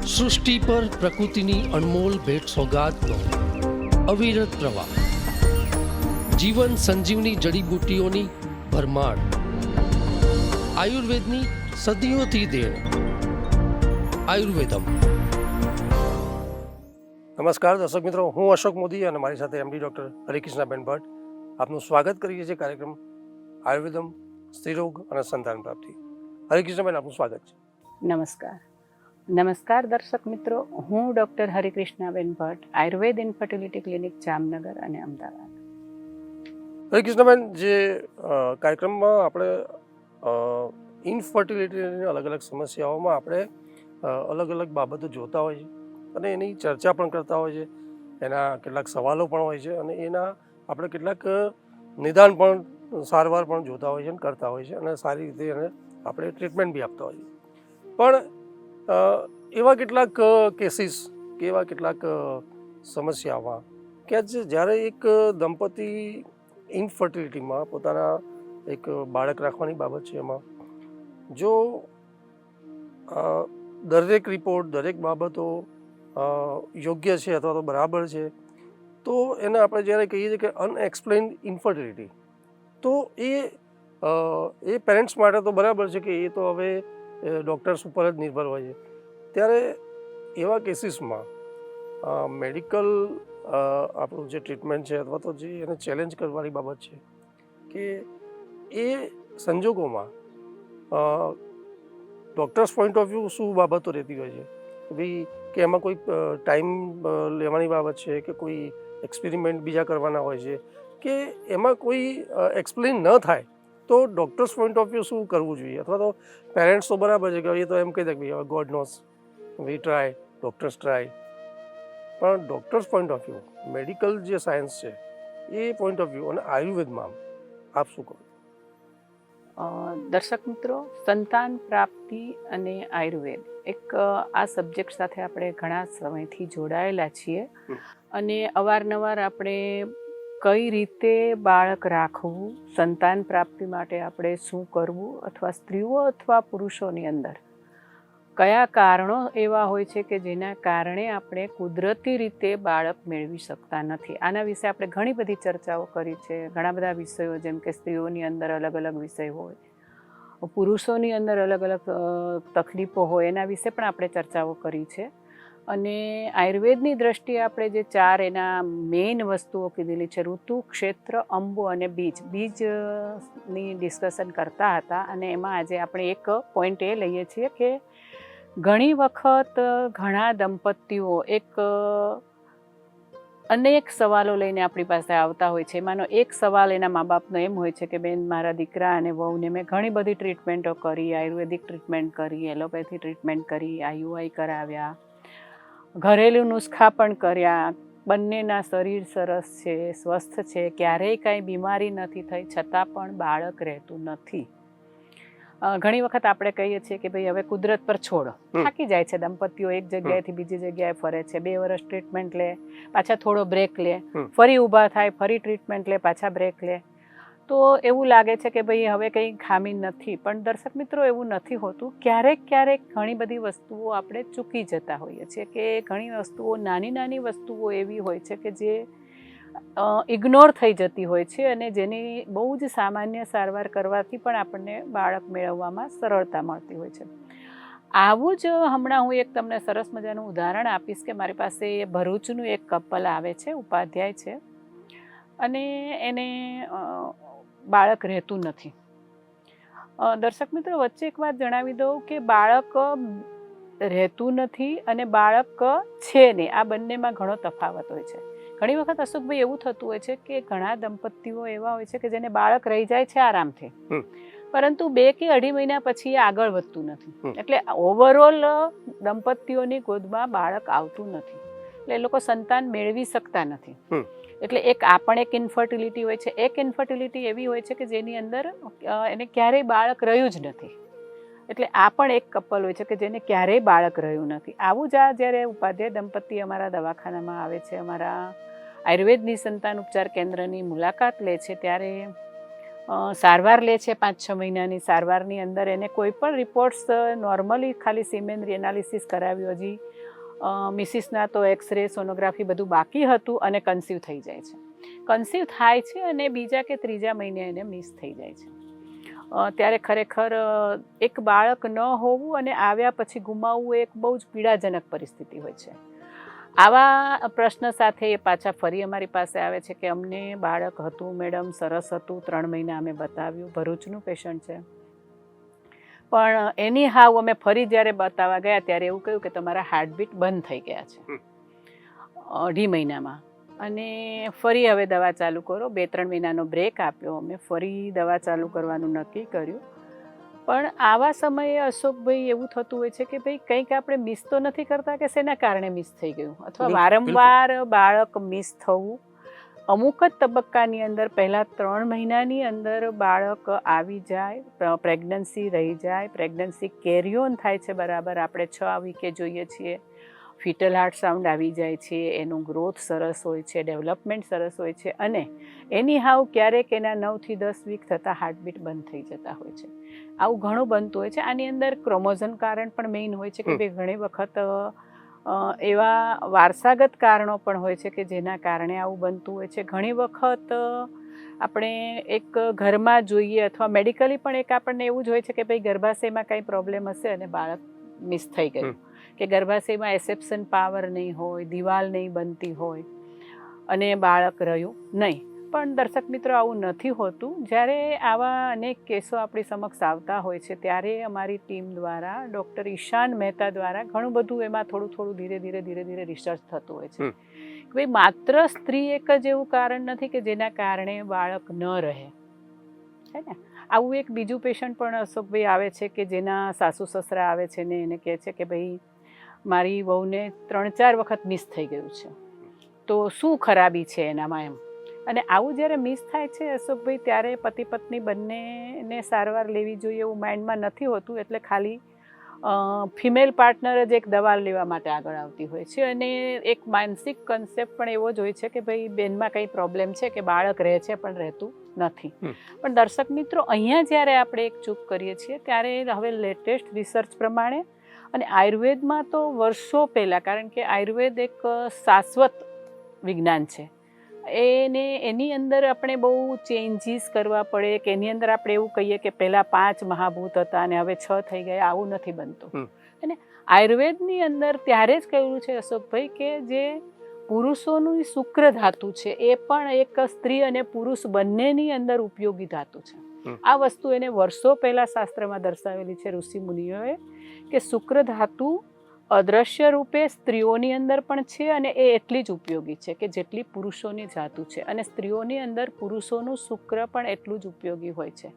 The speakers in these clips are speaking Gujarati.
સૃષ્ટિ પર પ્રકૃતિની અનમોલ ભેટ સોગાદનો અવિરત પ્રવાહ, જીવન સંજીવની જડીબુટ્ટીઓની ભરમાર, આયુર્વેદની સદીઓથી દેણ. આયુર્વેદમ. નમસ્કાર દર્શક મિત્રો, હું અશોક મોદી અને મારી સાથે એમડી ડૉક્ટર હરિકૃષ્ણાબેન ભટ્ટ આપનું સ્વાગત કરીએ છીએ કાર્યક્રમ આયુર્વેદમ, સ્ત્રીરોગ અને સંતાન પ્રાપ્તિ. હરિકૃષ્ણબેન, આપનું સ્વાગત છે. નમસ્કાર દર્શક મિત્રો, હું doctor Harikrishnaben Bhatt, Ayurveda infertility clinic Jamnagar અને અમદાવાદ. હરિકૃષ્ણબેન, જે કાર્યક્રમમાં આપણે ઇન્ફર્ટિલિટીની અલગ અલગ સમસ્યાઓમાં આપણે અલગ અલગ બાબતો જોતા હોય છે અને એની ચર્ચા પણ કરતા હોય છે, એના કેટલાક સવાલો પણ હોય છે અને એના આપણે કેટલાક નિદાન પણ, સારવાર પણ જોતા હોય છે અને કરતા હોય છે અને સારી રીતે એને આપણે ટ્રીટમેન્ટ બી આપતા હોય છે. પણ એવા કેટલાક કેસીસ કે એવા કેટલાક સમસ્યામાં કે જ્યારે એક દંપતી ઇન્ફર્ટિલિટીમાં પોતાના એક બાળક રાખવાની બાબત છે, એમાં જો દરેક રિપોર્ટ, દરેક બાબતો યોગ્ય છે અથવા તો બરાબર છે, તો એને આપણે જ્યારે કહીએ છીએ કે અનએક્સપ્લેન્ડ ઇન્ફર્ટિલિટી, તો એ પેરેન્ટ્સ માટે તો બરાબર છે કે એ તો હવે ડૉક્ટર્સ ઉપર જ નિર્ભર હોય છે. ત્યારે એવા કેસીસમાં મેડિકલ આપણું જે ટ્રીટમેન્ટ છે અથવા તો જે એને ચેલેન્જ કરવાની બાબત છે કે એ સંજોગોમાં ડૉક્ટર્સ પોઈન્ટ ઓફ વ્યૂ શું બાબતો રહેતી હોય છે કે ભાઈ, કે એમાં કોઈ ટાઈમ લેવાની બાબત છે કે કોઈ એક્સપેરિમેન્ટ બીજા કરવાના હોય છે કે એમાં કોઈ એક્સપ્લેન ન થાય તો ડૉક્ટર્સ પોઈન્ટ ઓફ વ્યૂ શું કરવું જોઈએ? અથવા તો પેરેન્ટ્સ તો બરાબર છે કે એ તો એમ કહી દે કે ભાઈ God knows, we try, doctors try, પણ doctors point of view, medical જે સાયન્સ છે એ પોઈન્ટ ઓફ વ્યૂ અને આયુર્વેદમાં આપ શું કહો? દર્શક મિત્રો, સંતાન પ્રાપ્તિ અને આયુર્વેદ એક આ સબ્જેક્ટ સાથે આપણે ઘણા સમયથી જોડાયેલા છીએ અને અવારનવાર આપણે કઈ રીતે બાળક રાખવું, સંતાન પ્રાપ્તિ માટે આપણે શું કરવું, અથવા સ્ત્રીઓ અથવા પુરુષોની અંદર કયા કારણો એવા હોય છે કે જેના કારણે આપણે કુદરતી રીતે બાળક મેળવી શકતા નથી. આના વિશે આપણે ઘણી બધી ચર્ચાઓ કરી છે. ઘણા બધા વિષયો, જેમ કે સ્ત્રીઓની અંદર અલગ અલગ વિષય હોય, પુરુષોની અંદર અલગ અલગ તકલીફો હોય, એના વિશે પણ આપણે ચર્ચાઓ કરી છે. અને આયુર્વેદની દ્રષ્ટિએ આપણે જે ચાર એના મેઇન વસ્તુઓ કીધેલી છે, ઋતુ, ક્ષેત્ર, અંબો અને બીજની ડિસ્કશન કરતા હતા. અને એમાં આજે આપણે એક પોઈન્ટ એ લઈએ છીએ કે ઘણી વખત ઘણા દંપતીઓ અનેક સવાલો લઈને આપણી પાસે આવતા હોય છે. એમાંનો એક સવાલ એના મા બાપનો એમ હોય છે કે બેન, મારા દીકરા અને વહુને મેં ઘણી બધી ટ્રીટમેન્ટો કરી, આયુર્વેદિક ટ્રીટમેન્ટ કરી, એલોપેથી ટ્રીટમેન્ટ કરી, આઈયુઆઈ કરાવ્યા, ઘરેલું નુસ્ખા પણ કર્યા, બંનેના શરીર સરસ છે, સ્વસ્થ છે, ક્યારેય કાંઈ બીમારી નથી થઈ, છતાં પણ બાળક રહેતું નથી. ઘણી વખત આપણે કહીએ છીએ કે ભાઈ હવે કુદરત પર છોડો, થાકી જાય છે દંપતીઓ, એક જગ્યાએથી બીજી જગ્યાએ ફરે છે, 2 વર્ષ ટ્રીટમેન્ટ લે, પાછા થોડો બ્રેક લે, ફરી ઊભા થાય, ફરી ટ્રીટમેન્ટ લે, પાછા બ્રેક લે, તો એવું લાગે છે કે ભાઈ હવે કંઈ ખામી નથી. પણ દર્શક મિત્રો, એવું નથી હોતું. ક્યારેક ક્યારેક ઘણી બધી વસ્તુઓ આપણે ચૂકી જતા હોઈએ છીએ કે ઘણી વસ્તુઓ, નાની નાની વસ્તુઓ એવી હોય છે કે જે ઇગ્નોર થઈ જતી હોય છે અને જેની બહુ જ સામાન્ય સારવાર કરવાથી પણ આપણને બાળક મેળવવામાં સરળતા મળતી હોય છે. આવું જ હમણાં હું એક તમને સરસ મજાનું ઉદાહરણ આપીશ કે મારી પાસે ભરૂચનું એક કપલ આવે છે, ઉપાધ્યાય છે, અને એને બાળક રહેતું નથી. દર્શક મિત્રો, વચ્ચે એક વાત જણાવી દઉં કે બાળક રહેતું નથી અને બાળક છે નહીં, આ બંનેમાં ઘણો તફાવત હોય છે. ઘણી વખત અશોકભાઈ એવું થતું હોય છે કે ઘણા દંપતીઓ એવા હોય છે કે જેને બાળક રહી જાય છે આરામથી, પરંતુ 2 કે 2.5 મહિના પછી એ આગળ વધતું નથી. એટલે ઓવરઓલ દંપતીઓની ગોદમાં બાળક આવતું નથી, એટલે એ લોકો સંતાન મેળવી શકતા નથી. એટલે આ પણ એક ઇન્ફર્ટિલિટી હોય છે. એક ઇન્ફર્ટિલિટી એવી હોય છે કે જેની અંદર એને ક્યારેય બાળક રહ્યું જ નથી. એટલે આ પણ એક કપલ હોય છે કે જેને ક્યારેય બાળક રહ્યું નથી. આવું જ જ્યારે ઉપાધ્યાય દંપતી અમારા દવાખાનામાં આવે છે, અમારા આયુર્વેદની સંતાન ઉપચાર કેન્દ્રની મુલાકાત લે છે, ત્યારે સારવાર લે છે 5-6 મહિનાની. સારવારની અંદર એને કોઈ પણ રિપોર્ટ્સ નોર્મલી ખાલી સિમેન એનાલિસિસ કરાવ્યું, હજી મિસિસના તો એક્સરે સોનોગ્રાફી બધું બાકી હતું અને કન્સીવ થઈ જાય છે. કન્સીવ થાય છે અને બીજા કે ત્રીજા મહિને એને મિસ થઈ જાય છે. ત્યારે ખરેખર એક બાળક ન હોવું અને આવ્યા પછી ગુમાવવું એક બહુ જ પીડાજનક પરિસ્થિતિ હોય છે. આવા પ્રશ્ન સાથે એ પાછા ફરી અમારી પાસે આવે છે કે અમને બાળક હતું મેડમ, સરસ હતું, 3 મહિના અમે બતાવ્યું, ભરૂચનું પેશન્ટ છે, પણ એની હાવ અમે ફરી જ્યારે બતાવવા ગયા ત્યારે એવું કહ્યું કે તમારા હાર્ટબીટ બંધ થઈ ગયા છે 2.5 મહિનામાં, અને ફરી હવે દવા ચાલુ કરો. 2-3 મહિનાનો બ્રેક આપ્યો, અમે ફરી દવા ચાલુ કરવાનું નક્કી કર્યું. પણ આવા સમયે અશોકભાઈ એવું થતું હોય છે કે ભાઈ કંઈક આપણે મિસ તો નથી કરતા કે શેના કારણે મિસ થઈ ગયું, અથવા વારંવાર બાળક મિસ થવું. અમુક જ તબક્કાની અંદર પહેલાં 3 મહિનાની અંદર બાળક આવી જાય, પ્રેગ્નન્સી રહી જાય, પ્રેગ્નન્સી કેરી ઓન થાય છે બરાબર. આપણે 6 વીકે જોઈએ છીએ, ફિટલ હાર્ટ સાઉન્ડ આવી જાય છે, એનું ગ્રોથ સરસ હોય છે, ડેવલપમેન્ટ સરસ હોય છે, અને એની હાવ ક્યારેક એના 9 થી 10 વીક થતાં હાર્ટબીટ બંધ થઈ જતા હોય છે. આવું ઘણું બનતું હોય છે. આની અંદર ક્રોમોઝોમ કારણ પણ મેઇન હોય છે કે ભાઈ ઘણી વખત એવા વારસાગત કારણો પણ હોય છે કે જેના કારણે આવું બનતું હોય છે. ઘણી વખત આપણે એક ઘરમાં જોઈએ અથવા મેડિકલી પણ એક આપણને એવું જ હોય છે કે ભાઈ ગર્ભાશયમાં કંઈ પ્રોબ્લેમ હશે અને બાળક મિસ થઈ ગયું, કે ગર્ભાશયમાં એસેપ્શન પાવર નહીં હોય, દિવાલ નહીં બનતી હોય અને બાળક રહ્યું નહીં. પણ દર્શક મિત્રો, આવું નથી હોતું. જ્યારે આવા અનેક કેસો આપણી સમક્ષ આવતા હોય છે ત્યારે અમારી ટીમ દ્વારા, ડૉક્ટર ઈશાન મહેતા દ્વારા ઘણું બધું એમાં થોડું ધીરે ધીરે રિસર્ચ થતું હોય છે કે ભાઈ માત્ર સ્ત્રી એક જ એવું કારણ નથી કે જેના કારણે બાળક ન રહે, છે ને. આવું એક બીજું પેશન્ટ પણ અશોકભાઈ આવે છે કે જેના સાસુ સસરા આવે છે ને એને કહે છે કે ભાઈ મારી વહુને 3-4 વખત મિસ થઈ ગયું છે, તો શું ખરાબી છે એનામાં એમ. અને આવું જ્યારે મિસ થાય છે અશોકભાઈ, ત્યારે પતિ પત્ની બંનેને સારવાર લેવી જોઈએ એવું માઇન્ડમાં નથી હોતું. એટલે ખાલી ફિમેલ પાર્ટનર જ એક દવા લેવા માટે આગળ આવતી હોય છે, અને એક માનસિક કન્સેપ્ટ પણ એવો જ હોય છે કે ભાઈ બેનમાં કંઈ પ્રોબ્લેમ છે કે બાળક રહે છે પણ રહેતું નથી. પણ દર્શક મિત્રો, અહીંયા જ્યારે આપણે એક ચૂક કરીએ છીએ ત્યારે હવે લેટેસ્ટ રિસર્ચ પ્રમાણે, અને આયુર્વેદમાં તો વર્ષો પહેલાં, કારણ કે આયુર્વેદ એક શાશ્વત વિજ્ઞાન છે, એની અંદર આપણે બહુ ચેન્જીસ કરવા પડે કે એની અંદર આપણે એવું કહીએ કે પહેલાં 5 મહાભૂત હતા અને હવે 6 થઈ ગયા, આવું નથી બનતું. અને આયુર્વેદની અંદર ત્યારે જ કહ્યું છે અશોકભાઈ કે જે પુરુષોનું શુક્ર ધાતુ છે એ પણ એક સ્ત્રી અને પુરુષ બંનેની અંદર ઉપયોગી ધાતુ છે. આ વસ્તુ એને વર્ષો પહેલાં શાસ્ત્રમાં દર્શાવેલી છે ઋષિ મુનિઓએ કે શુક્ર ધાતુ અદ્રશ્ય રૂપે સ્ત્રીઓની અંદર પણ છે અને એ એટલી જ ઉપયોગી છે કે જેટલી પુરુષોની ધાતુ છે, અને સ્ત્રીઓની અંદર પુરુષોનું શુક્ર પણ એટલું જ ઉપયોગી હોય છે.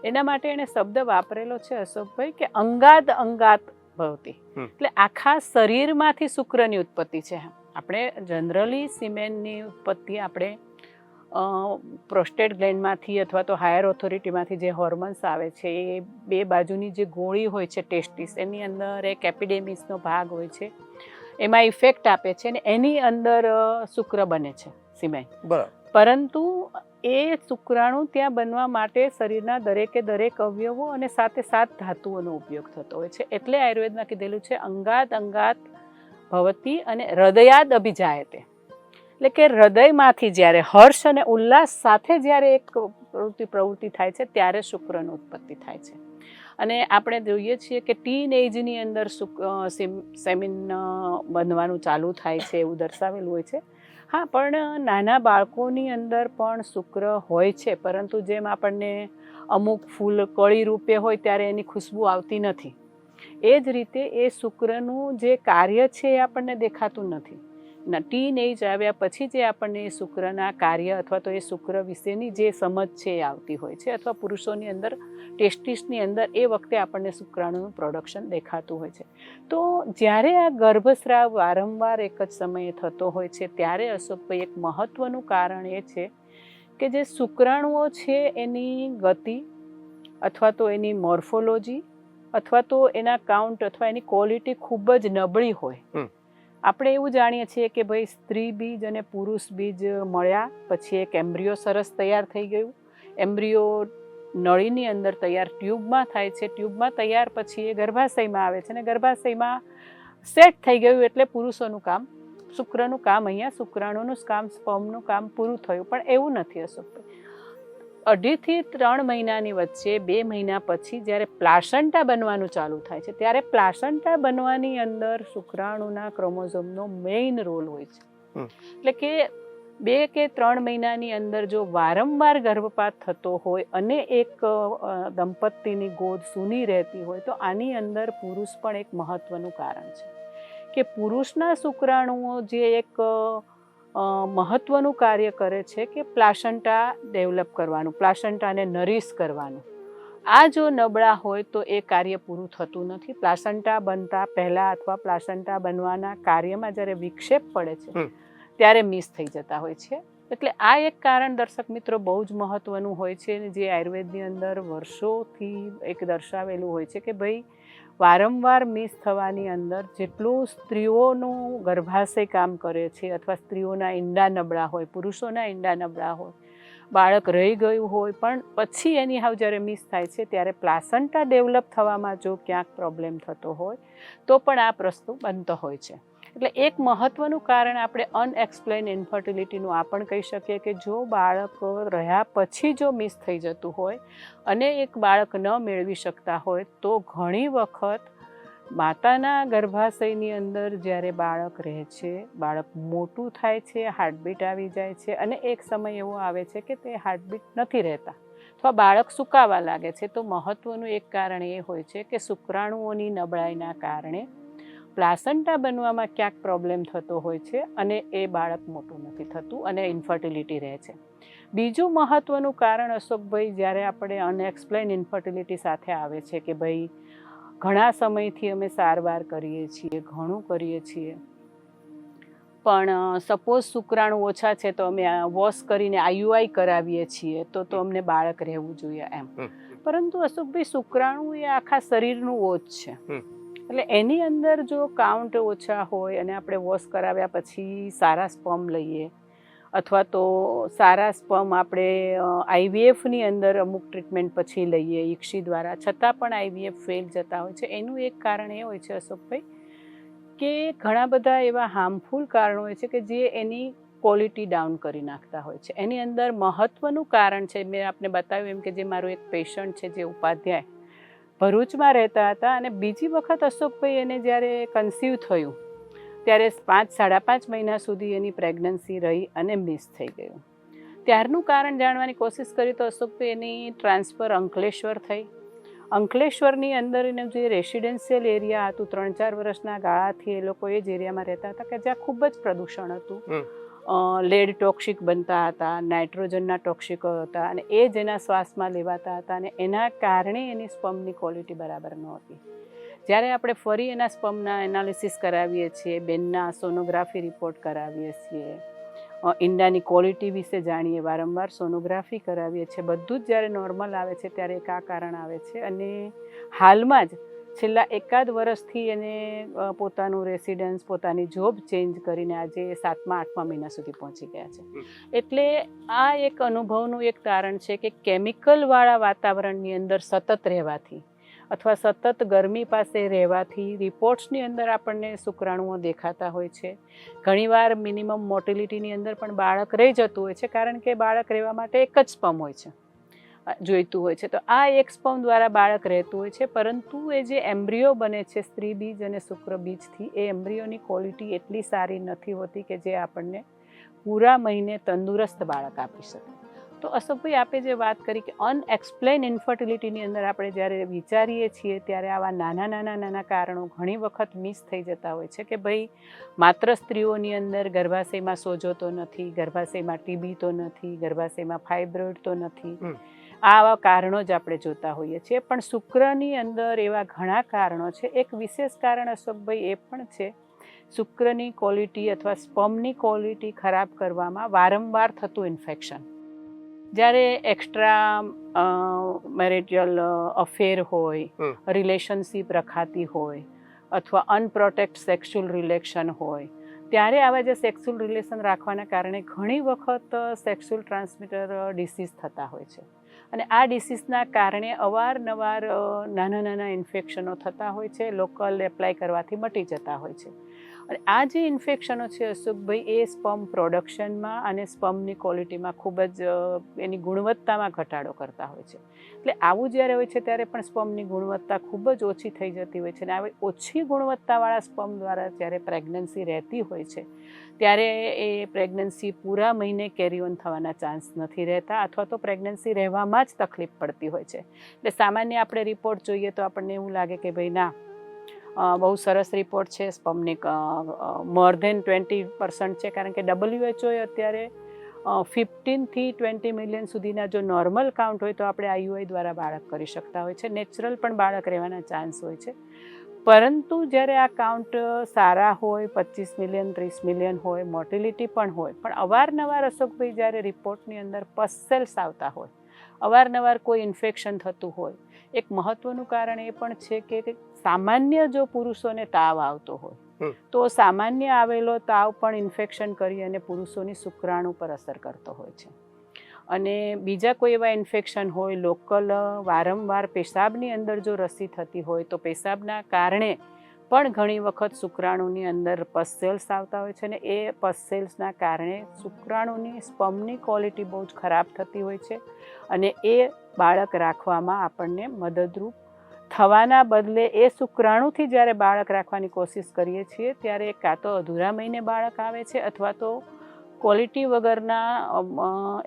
એના માટે એણે શબ્દ વાપરેલો છે અશોકભાઈ કે અંગાદ ભવતી, એટલે આખા શરીરમાંથી શુક્રની ઉત્પત્તિ છે. આપણે જનરલી સિમેનની ઉત્પત્તિ આપણે પ્રોસ્ટેટ ગ્લેન્ડમાંથી અથવા તો હાયર ઓથોરિટીમાંથી જે હોર્મોન્સ આવે છે એ 2 બાજુની જે ગોળી હોય છે ટેસ્ટિસ, એની અંદર એક એપિડેમિસનો ભાગ હોય છે, એમાં ઇફેક્ટ આપે છે અને એની અંદર શુક્ર બને છે સિમેન. પરંતુ એ શુક્રાણુ ત્યાં બનવા માટે શરીરના દરેક અવયવો અને સાથે 7 ધાતુઓનો ઉપયોગ થતો હોય છે. એટલે આયુર્વેદમાં કીધેલું છે અંગાત ભવતી અને હૃદયાદ અભિજાયતે, એટલે કે હૃદયમાંથી જ્યારે હર્ષ અને ઉલ્લાસ સાથે જ્યારે એક પ્રવૃત્તિ થાય છે ત્યારે શુક્રની ઉત્પત્તિ થાય છે. અને આપણે જોઈએ છીએ કે ટીન એજની અંદર સેમિન બનવાનું ચાલુ થાય છે એવું દર્શાવેલું હોય છે. હા, પણ નાના બાળકોની અંદર પણ શુક્ર હોય છે, પરંતુ જેમ આપણને અમુક ફૂલ કળી રૂપે હોય ત્યારે એની ખુશ્બુ આવતી નથી, એ જ રીતે એ શુક્રનું જે કાર્ય છે એ આપણને દેખાતું નથી. ટીન એજ આવ્યા પછી જે આપણને એ શુક્રના કાર્ય અથવા તો એ શુક્ર વિશેની જે સમજ છે એ આવતી હોય છે, અથવા પુરુષોની અંદર ટેસ્ટિસની અંદર એ વખતે આપણને શુક્રાણુનું પ્રોડક્શન દેખાતું હોય છે. તો જ્યારે આ ગર્ભસ્રાવ વારંવાર એક જ સમયે થતો હોય છે ત્યારે અશોકભાઈ એક મહત્ત્વનું કારણ એ છે કે જે શુક્રાણુઓ છે એની ગતિ અથવા તો એની મોર્ફોલોજી અથવા તો એના કાઉન્ટ અથવા એની ક્વોલિટી ખૂબ જ નબળી હોય. આપણે એવું જાણીએ છીએ કે ભાઈ સ્ત્રી બીજ અને પુરુષ બીજ મળ્યા પછી એક એમ્બ્રિયો સરસ તૈયાર થઈ ગયું, એમ્બ્રિયો નળીની અંદર તૈયાર ટ્યુબમાં થાય છે. ટ્યુબમાં તૈયાર પછી એ ગર્ભાશયમાં આવે છે અને ગર્ભાશયમાં સેટ થઈ ગયું એટલે પુરુષોનું કામ, શુક્રનું કામ, અહીંયા શુક્રાણુનું કામ, સ્પર્મનું કામ પૂરું થયું. પણ એવું નથી અશોકભાઈ. 2.5 થી 3 મહિનાની વચ્ચે 2 મહિના પછી જ્યારે પ્લાસન્ટા બનવાનું ચાલુ થાય છે ત્યારે પ્લાસન્ટા બનવાની અંદર શુક્રાણુના ક્રોમોઝોમનો મેઇન રોલ હોય છે. એટલે કે 2 કે 3 મહિનાની અંદર જો વારંવાર ગર્ભપાત થતો હોય અને એક દંપતીની ગોદ સૂની રહેતી હોય તો આની અંદર પુરુષ પણ એક મહત્વનું કારણ છે કે પુરુષના શુક્રાણુઓ જે એક મહત્વનું કાર્ય કરે છે કે પ્લાસન્ટા ડેવલપ કરવાનું, પ્લાસન્ટાને નરીશ કરવાનું. આ જો નબળા હોય તો એ કાર્ય પૂરું થતું નથી. પ્લાસન્ટા બનતા પહેલાં અથવા પ્લાસન્ટા બનવાના કાર્યમાં જ્યારે વિક્ષેપ પડે છે ત્યારે મિસ થઈ જતા હોય છે. એટલે આ એક કારણ દર્શક મિત્રો બહુ જ મહત્વનું હોય છે જે આયુર્વેદની અંદર વર્ષોથી એક દર્શાવેલું હોય છે કે ભાઈ વારંવાર મિસ થવાની અંદર જેટલું સ્ત્રીઓનું ગર્ભાશય કામ કરે છે અથવા સ્ત્રીઓના ઈંડા નબળા હોય, પુરુષોના ઈંડા નબળા હોય, બાળક રહી ગયું હોય પણ પછી એની હાવ જ્યારે મિસ થાય છે ત્યારે પ્લાસન્ટા ડેવલપ થવામાં જો ક્યાંક પ્રોબ્લેમ થતો હોય તો પણ આ પ્રશ્ન બનતો હોય છે. એટલે એક મહત્વનું કારણ આપણે અનએક્સપ્લેન ઇન્ફર્ટિલિટીનું આ પણ કહી શકીએ કે જો બાળક રહ્યા પછી જો મિસ થઈ જતું હોય અને એક બાળક ન મેળવી શકતા હોય તો ઘણી વખત માતાના ગર્ભાશયની અંદર જ્યારે બાળક રહે છે, બાળક મોટું થાય છે, હાર્ટબીટ આવી જાય છે અને એક સમય એવો આવે છે કે તે હાર્ટબીટ નથી રહેતા અથવા બાળક સુકાવા લાગે છે. તો મહત્વનું એક કારણ એ હોય છે કે શુક્રાણુઓની નબળાઈના કારણે પ્લાસન્ટા બનવામાં ક્યાંક પ્રોબ્લેમ થતો હોય છે અને એ બાળક મોટું નથી થતું અને ઇન્ફર્ટિલિટી રહે છે. બીજું મહત્વનું કારણ અશોકભાઈ જ્યારે આપણે અનએક્સપ્લેન ઇન્ફર્ટિલિટી સાથે આવે છે કે ભાઈ ઘણા સમયથી અમે સારવાર કરીએ છીએ, ઘણું કરીએ છીએ પણ સપોઝ શુક્રાણુ ઓછા છે તો અમે વોશ કરીને IUI કરાવીએ છીએ તો અમને બાળક રહેવું જોઈએ એમ. પરંતુ અશોકભાઈ શુક્રાણુ એ આખા શરીરનું ઓજ છે. એટલે એની અંદર જો કાઉન્ટ ઓછા હોય અને આપણે વોશ કરાવ્યા પછી સારા સ્પર્મ લઈએ અથવા તો સારા સ્પર્મ આપણે IVFની અંદર અમુક ટ્રીટમેન્ટ પછી લઈએ ઈક્ષી દ્વારા, છતાં પણ IVF ફેલ જતા હોય છે. એનું એક કારણ એ હોય છે અશોકભાઈ કે ઘણા બધા એવા હાર્મફુલ કારણો હોય છે કે જે એની ક્વોલિટી ડાઉન કરી નાખતા હોય છે. એની અંદર મહત્વનું કારણ છે, મેં આપને બતાવ્યું એમ કે જે મારું એક પેશન્ટ છે જે ઉપાધ્યાય ભરૂચમાં રહેતા હતા અને બીજી વખત અશોકભાઈ એને જ્યારે કન્સીવ થયું ત્યારે 5-5.5 મહિના સુધી એની પ્રેગ્નન્સી રહી અને મિસ થઈ ગયું. ત્યારનું કારણ જાણવાની કોશિશ કરી તો અશોકભાઈ એની ટ્રાન્સફર અંકલેશ્વર થઈ. અંકલેશ્વરની અંદર એનું જે રેસિડેન્શિયલ એરિયા હતું 3-4 વર્ષના ગાળાથી એ લોકો એ જ એરિયામાં રહેતા હતા કે જ્યાં ખૂબ જ પ્રદૂષણ હતું, લેડ ટોક્સિક બનતા હતા, નાઇટ્રોજનના ટોક્સિકો હતા અને એ જ એના શ્વાસમાં લેવાતા હતા અને એના કારણે એની સ્પર્મની ક્વોલિટી બરાબર નહોતી. જ્યારે આપણે ફરી એના સ્પર્મના એનાલિસિસ કરાવીએ છીએ, બેનના સોનોગ્રાફી રિપોર્ટ કરાવીએ છીએ, ઈંડાની ક્વોલિટી વિશે જાણીએ, વારંવાર સોનોગ્રાફી કરાવીએ છીએ, બધું જ જ્યારે નોર્મલ આવે છે ત્યારે એક આ કારણ આવે છે અને હાલમાં જ છેલ્લા 1-1.5 વર્ષથી એને પોતાનું રેસિડન્સ, પોતાની જોબ ચેન્જ કરીને આજે 7મા-8મા મહિના સુધી પહોંચી ગયા છે. એટલે આ એક અનુભવનું એક કારણ છે કે કેમિકલવાળા વાતાવરણની અંદર સતત રહેવાથી અથવા સતત ગરમી પાસે રહેવાથી રિપોર્ટ્સની અંદર આપણને શુક્રાણુઓ દેખાતા હોય છે. ઘણીવાર મિનિમમ મોર્ટિલિટીની અંદર પણ બાળક રહી જતું હોય છે કારણ કે બાળક રહેવા માટે એક જ સ્પર્મ હોય છે, જોઈતું હોય છે. તો આ એક સ્પર્મ દ્વારા બાળક રહેતું હોય છે પરંતુ એ જે એમ્બ્રિયો બને છે સ્ત્રી બીજ અને શુક્ર બીજથી એ એમ્બ્રિયોની ક્વોલિટી એટલી સારી નથી હોતી કે જે આપણને પૂરા મહિને તંદુરસ્ત બાળક આપી શકે. તો અશોકભાઈ આપે જે વાત કરી કે અનએક્સપ્લેન ઇન્ફર્ટિલિટીની અંદર આપણે જ્યારે વિચારીએ છીએ ત્યારે આવા નાના કારણો ઘણી વખત મિસ થઈ જતા હોય છે કે ભાઈ માત્ર સ્ત્રીઓની અંદર ગર્ભાશયમાં સોજો તો નથી, ગર્ભાશયમાં TB તો નથી, ગર્ભાશયમાં ફાઇબ્રોઇડ તો નથી, આવા કારણો જ આપણે જોતા હોઈએ છીએ. પણ શુક્રની અંદર એવા ઘણા કારણો છે. એક વિશેષ કારણ અશોકભાઈ એ પણ છે શુક્રની ક્વોલિટી અથવા સ્પર્મની ક્વોલિટી ખરાબ કરવામાં વારંવાર થતું ઇન્ફેક્શન. જ્યારે એક્સ્ટ્રા મેરિટલ અફેર હોય, રિલેશનશીપ રખાતી હોય અથવા અનપ્રોટેક્ટ સેક્સ્યુઅલ રિલેશન હોય ત્યારે આવા જે સેક્સ્યુઅલ રિલેશન રાખવાના કારણે ઘણી વખત સેક્સ્યુઅલ ટ્રાન્સમિટર ડિસીઝ થતા હોય છે. અને આ ડિસીઝના કારણે અવારનવાર નાના નાના ઇન્ફેક્શનો થતા હોય છે, લોકલ એપ્લાય કરવાથી મટી જતા હોય છે. અને આ જે ઇન્ફેક્શનો છે અશોકભાઈ, એ સ્પર્મ પ્રોડક્શનમાં અને સ્પર્મની ક્વોલિટીમાં ખૂબ જ એની ગુણવત્તામાં ઘટાડો કરતા હોય છે. એટલે આવું જ્યારે હોય છે ત્યારે પણ સ્પર્મની ગુણવત્તા ખૂબ જ ઓછી થઈ જતી હોય છે. અને આવી ઓછી ગુણવત્તાવાળા સ્પર્મ દ્વારા જ્યારે પ્રેગ્નન્સી રહેતી હોય છે ત્યારે એ પ્રેગ્નન્સી પૂરા મહિને કેરી ઓન થવાના ચાન્સ નથી રહેતા, અથવા તો પ્રેગ્નન્સી રહેવામાં જ તકલીફ પડતી હોય છે. એટલે સામાન્ય આપણે રિપોર્ટ જોઈએ તો આપણને એવું લાગે કે ભાઈ ના, બહુ સરસ રિપોર્ટ છે, સ્પર્મની મોર ધેન 20% છે. કારણ કે WHO અત્યારે 15થી 20 મિલિયન સુધીના જો નોર્મલ કાઉન્ટ હોય તો આપણે IUI દ્વારા બાળક કરી શકતા હોય છે. નેચરલ પણ બાળક રહેવાના ચાન્સ હોય છે. પરંતુ જ્યારે આ કાઉન્ટ સારા હોય, 25 મિલિયન 30 મિલિયન હોય, મોર્ટિલિટી પણ હોય, પણ અવારનવાર અશોકભાઈ જ્યારે રિપોર્ટની અંદર પસ સેલ્સ આવતા હોય, અવારનવાર કોઈ ઇન્ફેક્શન થતું હોય, એક મહત્વનું કારણ એ પણ છે કે સામાન્ય જો પુરુષોને તાવ આવતો હોય તો સામાન્ય આવેલો તાવ પણ ઇન્ફેક્શન કરી અને પુરુષોની શુક્રાણુ પર અસર કરતો હોય છે. અને બીજા કોઈ એવા ઇન્ફેક્શન હોય, લોકલ વારંવાર પેશાબની અંદર જો રસી થતી હોય તો પેશાબના કારણે પણ ઘણી વખત શુક્રાણુની અંદર પસ સેલ્સ આવતા હોય છે. અને એ પસ સેલ્સના કારણે શુક્રાણુની સ્પર્મની ક્વોલિટી બહુ જ ખરાબ થતી હોય છે. અને એ બાળક રાખવામાં આપણને મદદરૂપ થવાના બદલે એ શુક્રાણુથી જ્યારે બાળક રાખવાની કોશિશ કરીએ છીએ ત્યારે કાં તો અધૂરા મહિને બાળક આવે છે, અથવા તો ક્વોલિટી વગરના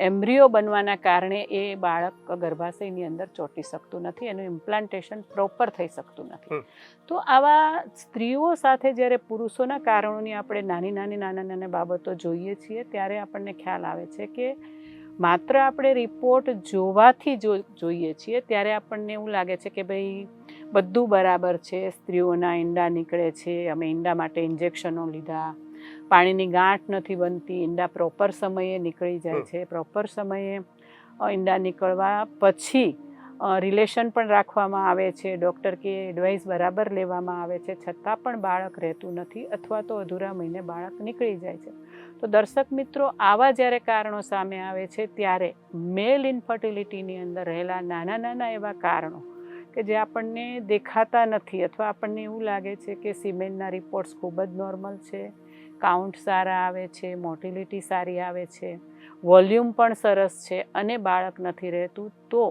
એમ્બ્રિયો બનવાના કારણે એ બાળક ગર્ભાશયની અંદર ચોંટી શકતું નથી, એનું ઇમ્પ્લાન્ટેશન પ્રોપર થઈ શકતું નથી. તો આવા સ્ત્રીઓ સાથે જ્યારે પુરુષોના કારણોની આપણે નાની બાબતો જોઈએ છીએ ત્યારે આપણને ખ્યાલ આવે છે કે માત્ર આપણે રિપોર્ટ જોવાથી જોઈએ છીએ ત્યારે આપણને એવું લાગે છે કે ભાઈ બધું બરાબર છે, સ્ત્રીઓના ઈંડા નીકળે છે, અમે ઈંડા માટે ઇન્જેક્શનો લીધા, પાણીની ગાંઠ નથી બનતી, ઈંડા પ્રોપર સમયે નીકળી જાય છે, પ્રોપર સમયે ઈંડા નીકળવા પછી રિલેશન પણ રાખવામાં આવે છે, ડૉક્ટર કે એડવાઇસ બરાબર લેવામાં આવે છે, છતાં પણ બાળક રહેતું નથી, અથવા તો અધૂરા મહિને બાળક નીકળી જાય છે. તો દર્શક મિત્રો, આવા જ્યારે કારણો સામે આવે છે ત્યારે મેલ ઇન્ફર્ટિલિટીની અંદર રહેલા નાના એવા કારણો કે જે આપણને દેખાતા નથી, અથવા આપણને એવું લાગે છે કે સિમેનના રિપોર્ટ્સ ખૂબ જ નોર્મલ છે, કાઉન્ટ સારા આવે છે, મોર્ટિલિટી સારી આવે છે, વોલ્યુમ પણ સરસ છે, અને બાળક નથી રહેતું, તો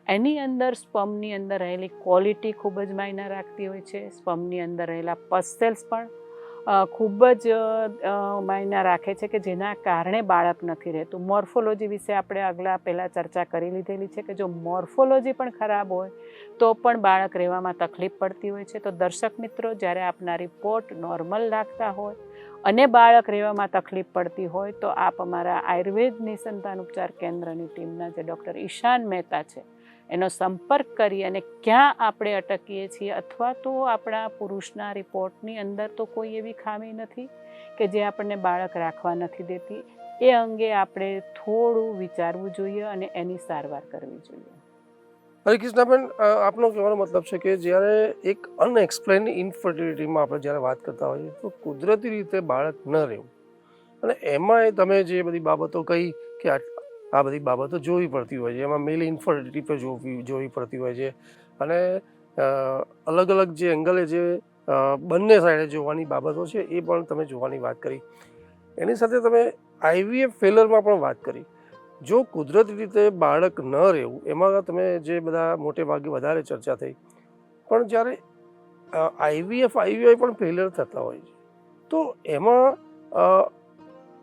એની અંદર સ્પર્મની અંદર રહેલી ક્વોલિટી ખૂબ જ માયના રાખતી હોય છે. સ્પર્મની અંદર રહેલા પસ સેલ્સ પણ ખૂબ જ માયના રાખે છે કે જેના કારણે બાળક નથી રહેતું. મોર્ફોલોજી વિશે આપણે પહેલાં ચર્ચા કરી લીધેલી છે કે જો મોર્ફોલોજી પણ ખરાબ હોય તો પણ બાળક રહેવામાં તકલીફ પડતી હોય છે. તો દર્શક મિત્રો, જ્યારે આપના રિપોર્ટ નોર્મલ લાગતા હોય અને બાળક રહેવામાં તકલીફ પડતી હોય તો આપ અમારા આયુર્વેદ નિસંતાન ઉપચાર કેન્દ્રની ટીમના જે ડૉક્ટર ઈશાન મહેતા છે એનો સંપર્ક કરી અને ક્યાં આપણે અટકીએ છીએ, અથવા તો આપણા પુરુષના રિપોર્ટની અંદર તો કોઈ એવી ખામી નથી કે જે આપણને બાળક રાખવા નથી દેતી, એ અંગે આપણે થોડું વિચારવું જોઈએ અને એની સારવાર કરવી જોઈએ. હરિકૃષ્ણાબેન, આપનો કહેવાનો મતલબ છે કે જ્યારે એક અનએક્સપ્લેન ઇન્ફર્ટિલિટીમાં આપણે જ્યારે વાત કરતા હોઈએ તો કુદરતી રીતે બાળક ન રહેવું, અને એમાંય તમે જે બધી બાબતો કહી કે આ બધી બાબતો જોવી પડતી હોય છે, એમાં મેલ ઇન્ફર્ટિલિટી પર જોવી પડતી હોય છે, અને અલગ અલગ જે એંગલે જે બંને સાઈડે જોવાની બાબતો છે એ પણ તમે જોવાની વાત કરી. એની સાથે તમે IVF ફેલરમાં પણ વાત કરી. જો કુદરતી રીતે બાળક ન રહેવું, એમાં તમે જે બધા મોટે ભાગે વધારે ચર્ચા થઈ, પણ જ્યારે IVF IUI પણ ફેલિયર થતા હોય છે તો એમાં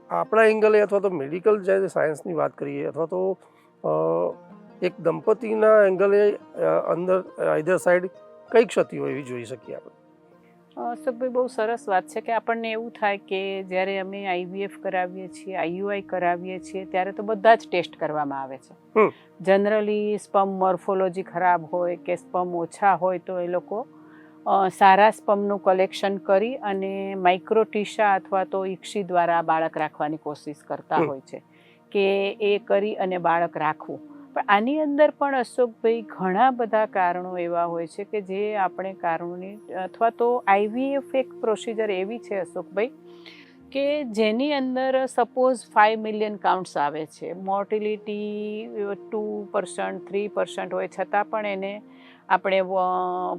આપણા એંગલે અથવા તો મેડિકલ જે સાયન્સની વાત કરીએ, અથવા તો એક દંપતીના એંગલે અંદર આઈધર સાઈડ કઈ ક્ષતિ હોય એવી જોઈ શકીએ આપણે? સભ્ય, બહુ સરસ વાત છે કે આપણને એવું થાય કે જ્યારે અમે IVF કરાવીએ છીએ, IUI કરાવીએ છીએ ત્યારે તો બધા જ ટેસ્ટ કરવામાં આવે છે. જનરલી સ્પર્મ મોર્ફોલોજી ખરાબ હોય કે સ્પર્મ ઓછા હોય તો એ લોકો સારા સ્પર્મનું કલેક્શન કરી અને માઇક્રોટીશા અથવા તો ઈક્ષી દ્વારા બાળક રાખવાની કોશિશ કરતા હોય છે કે એ કરી અને બાળક રાખવું. પણ આની અંદર પણ અશોકભાઈ ઘણા બધા કારણો એવા હોય છે કે જે આપણે કારણોની, અથવા તો IVF એક પ્રોસિજર એવી છે અશોકભાઈ કે જેની અંદર સપોઝ 5 મિલિયન કાઉન્ટ્સ આવે છે, મોર્ટિલિટી 2% 3% હોય છતાં પણ એને આપણે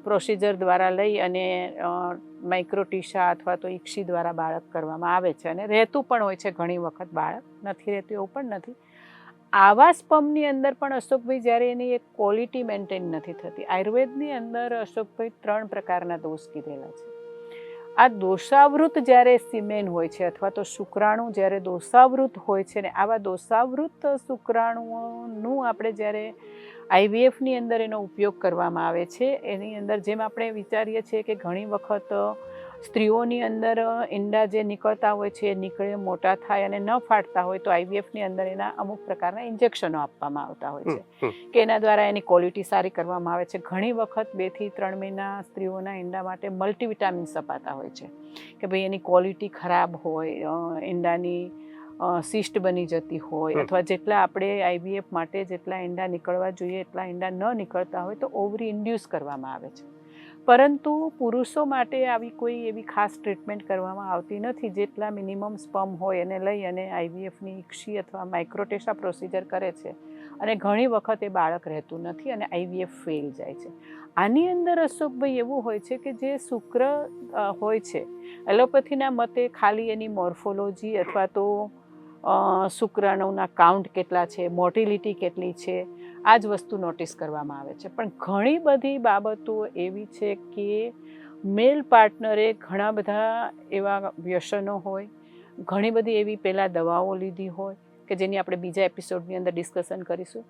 પ્રોસિજર દ્વારા લઈ અને માઇક્રોટીશા અથવા તો ઇક્ષી દ્વારા બાળક કરવામાં આવે છે અને રહેતું પણ હોય છે. ઘણી વખત બાળક નથી રહેતું એવું પણ નથી. આવા સ્પમની અંદર પણ અશોકભાઈ જ્યારે એની એક ક્વોલિટી મેન્ટેન નથી થતી, આયુર્વેદની અંદર અશોકભાઈ 3 પ્રકારના દોષ કીધેલા છે. આ દોષાવૃત જ્યારે સિમેન હોય છે અથવા તો શુક્રાણુ જ્યારે દોષાવૃત હોય છે ને, આવા દોષાવૃત શુક્રાણુઓનું આપણે જ્યારે આઈવીએફની અંદર એનો ઉપયોગ કરવામાં આવે છે, એની અંદર જેમ આપણે વિચારીએ છીએ કે ઘણી વખત સ્ત્રીઓની અંદર ઈંડા જે નીકળતા હોય છે એ નીકળે, મોટા થાય અને ન ફાટતા હોય તો આઈવીએફની અંદર એના અમુક પ્રકારના ઇન્જેક્શનો આપવામાં આવતા હોય છે કે એના દ્વારા એની ક્વોલિટી સારી કરવામાં આવે છે. ઘણી વખત 2 થી 3 મહિના સ્ત્રીઓના ઈંડા માટે મલ્ટીવિટામિન્સ અપાતા હોય છે કે ભાઈ એની ક્વોલિટી ખરાબ હોય, ઈંડાની સિસ્ટ બની જતી હોય અથવા જેટલા આપણે આઈવીએફ માટે જેટલા ઈંડા નીકળવા જોઈએ એટલા ઈંડા ન નીકળતા હોય તો ઓવરી ઇન્ડ્યુસ કરવામાં આવે છે. પરંતુ પુરુષો માટે આવી કોઈ એવી ખાસ ટ્રીટમેન્ટ કરવામાં આવતી નથી. જેટલા મિનિમમ સ્પમ હોય એને લઈ અને આઈવીએફની ઇક્ષી અથવા માઇક્રોટેશા પ્રોસિજર કરે છે અને ઘણી વખત એ બાળક રહેતું નથી અને આઈવીએફ ફેલ જાય છે. આની અંદર અશોકભાઈ એવું હોય છે કે જે શુક્ર હોય છે, એલોપેથીના મતે ખાલી એની મોર્ફોલોજી અથવા તો શુક્રાણુના કાઉન્ટ કેટલા છે, મોર્ટિલિટી કેટલી છે, આ જ વસ્તુ નોટિસ કરવામાં આવે છે. પણ ઘણી બધી બાબતો એવી છે કે મેલ પાર્ટનરે ઘણા બધા એવા વ્યસનો હોય, ઘણી બધી એવી પહેલાં દવાઓ લીધી હોય કે જેની આપણે બીજા એપિસોડની અંદર ડિસ્કશન કરીશું,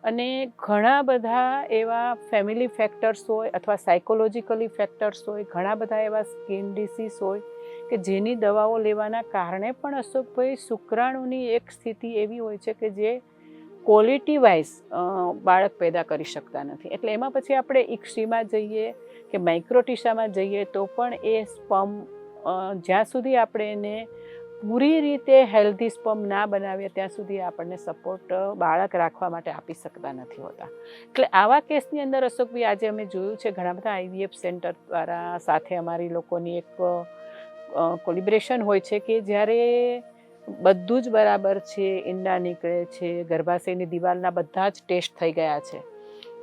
અને ઘણા બધા એવા ફેમિલી ફેક્ટર્સ હોય અથવા સાયકોલોજીકલી ફેક્ટર્સ હોય, ઘણા બધા એવા સ્કિન ડિસીઝ હોય કે જેની દવાઓ લેવાના કારણે પણ અશોકભાઈ શુક્રાણુની એક સ્થિતિ એવી હોય છે કે જે ક્વોલિટી વાઇઝ બાળક પેદા કરી શકતા નથી. એટલે એમાં પછી આપણે ઇક્ષીમાં જઈએ કે માઇક્રોટીશામાં જઈએ તો પણ એ સ્પમ જ્યાં સુધી આપણે એને પૂરી રીતે હેલ્ધી સ્પમ ના બનાવીએ ત્યાં સુધી આપણને સપોર્ટ બાળક રાખવા માટે આપી શકતા નથી હોતા. એટલે આવા કેસની અંદર અશોકભાઈ આજે અમે જોયું છે ઘણા બધા આઈવીએફ સેન્ટર દ્વારા સાથે અમારી લોકોની એક કોલિબ્રેશન હોય છે કે જ્યારે બધું જ બરાબર છે, ઈંડા નીકળે છે, ગર્ભાશયની દિવાલના બધા જ ટેસ્ટ થઈ ગયા છે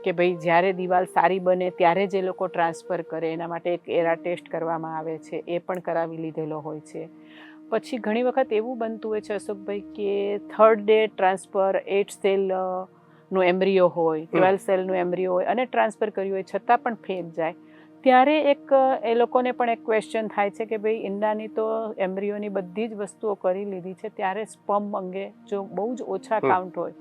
કે ભાઈ જ્યારે દિવાલ સારી બને ત્યારે જ એ લોકો ટ્રાન્સફર કરે, એના માટે એક એરા ટેસ્ટ કરવામાં આવે છે, એ પણ કરાવી લીધેલો હોય છે. પછી ઘણી વખત એવું બનતું હોય છે અશોકભાઈ કે 3rd ડે ટ્રાન્સફર 8 સેલનું એમ્બ્રિયો હોય, 12 સેલનું એમ્બ્રિયો હોય અને ટ્રાન્સફર કર્યું હોય છતાં પણ ફેલ જાય, ત્યારે એક એ લોકોને પણ એક ક્વેશ્ચન થાય છે કે ભાઈ ઈંડાની તો એમ્બ્રિયોની બધી જ વસ્તુઓ કરી લીધી છે, ત્યારે સ્પમ અંગે જો બહુ જ ઓછા કાઉન્ટ હોય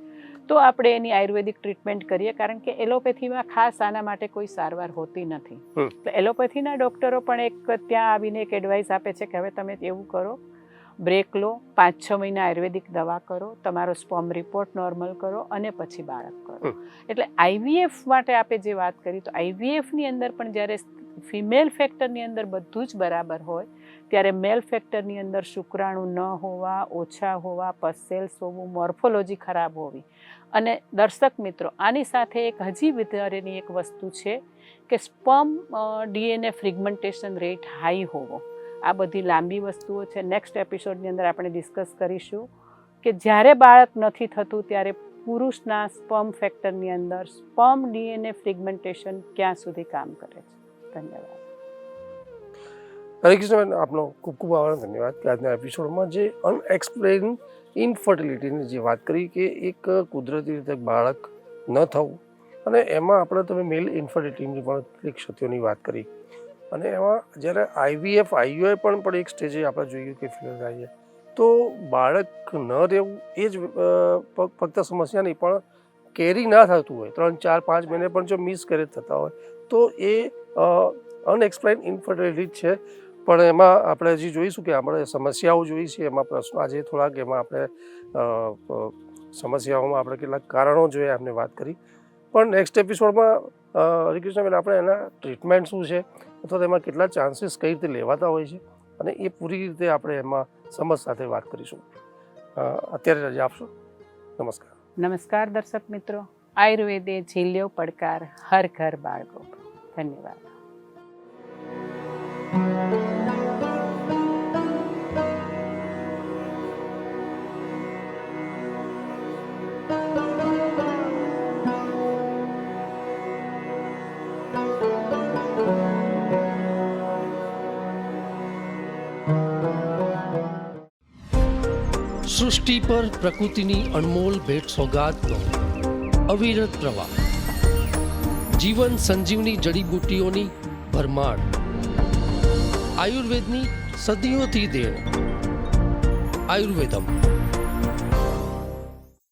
તો આપણે એની આયુર્વેદિક ટ્રીટમેન્ટ કરીએ, કારણ કે એલોપેથીમાં ખાસ આના માટે કોઈ સારવાર હોતી નથી. એટલે એલોપેથીના ડૉક્ટરો પણ એક ત્યાં આવીને એક એડવાઇસ આપે છે કે હવે તમે એવું કરો, બ્રેક લો, 5-6 મહિના આયુર્વેદિક દવા કરો, તમારો સ્પમ રિપોર્ટ નોર્મલ કરો અને પછી બાળક કરો. એટલે આઈવીએફ માટે આપણે જે વાત કરી તો આઈવીએફની અંદર પણ જ્યારે ફિમેલ ફેક્ટરની અંદર બધું જ બરાબર હોય ત્યારે મેલ ફેક્ટરની અંદર શુક્રાણુ ન હોવા, ઓછા હોવા, પસેલ્સ હોવું, મોર્ફોલોજી ખરાબ હોવી. અને દર્શક મિત્રો, આની સાથે એક હજી વધારેની એક વસ્તુ છે કે સ્પમ ડીએનએ ફ્રિગમેન્ટેશન રેટ હાઈ હોવો. આ બધી લાંબી વસ્તુઓ છે, નેક્સ્ટ એપિસોડની અંદર આપણે ડિસ્કસ કરીશું કે જ્યારે બાળક નથી થતું ત્યારે પુરુષના સ્પમ ફેક્ટરની અંદર સ્પમ ડીએનએ ફ્રિગમેન્ટેશન ક્યાં સુધી કામ કરે છે. ધન્યવાદ. હરિકૃષ્ણ, આપનો ખૂબ ખૂબ આભાર, ધન્યવાદ કે આજના એપિસોડમાં જે અનએક્સપ્લેન ઇન્ફર્ટિલિટીની જે વાત કરી કે એક કુદરતી રીતે બાળક ન થવું, અને એમાં આપણે તમે મેલ ઇન્ફર્ટિલિટીની પણ કેટલીક ક્ષતિઓની વાત કરી, અને એમાં જ્યારે આઈવીએફ આઈયુઆઈ પણ એક સ્ટેજે આપણે જોઈએ કે ફેલ થાય છે, તો બાળક ન રહેવું એ જ ફક્ત સમસ્યા નહીં, પણ કેરી ના થતું હોય 3, 4, 5 મહિને પણ જો મિસ કેરેજ થતા હોય તો એ અનએક્સપ્લેન ઇન્ફર્ટિલિટી છે. પણ એમાં આપણે હજી જોઈશું કે આપણે સમસ્યાઓ જોઈ છે, એમાં પ્રશ્નો આજે થોડાક એમાં આપણે સમસ્યાઓમાં આપણે કેટલાક કારણો જોઈએ એમને વાત કરી. પણ નેક્સ્ટ એપિસોડમાં હરિકૃષ્ણબેન આપણે એના ટ્રીટમેન્ટ શું છે અથવા તેમાં કેટલા ચાન્સીસ કઈ રીતે લેવાતા હોય છે અને એ પૂરી રીતે આપણે એમાં સમજ સાથે વાત કરીશું. અત્યારે રજા આપશો. નમસ્કાર. નમસ્કાર દર્શક મિત્રો. આયુર્વેદે ઝીલ્યો પડકાર, હર ઘર બાળકો. ધન્યવાદ. સૃષ્ટિ પર પ્રકૃતિની અનમોલ ભેટ સોગાદનો અવિરત પ્રવાહ, જીવન સંજીવની જડીબુટ્ટીઓની ભરમાર, આયુર્વેદની સદીઓથી દેણ. આયુર્વેદમ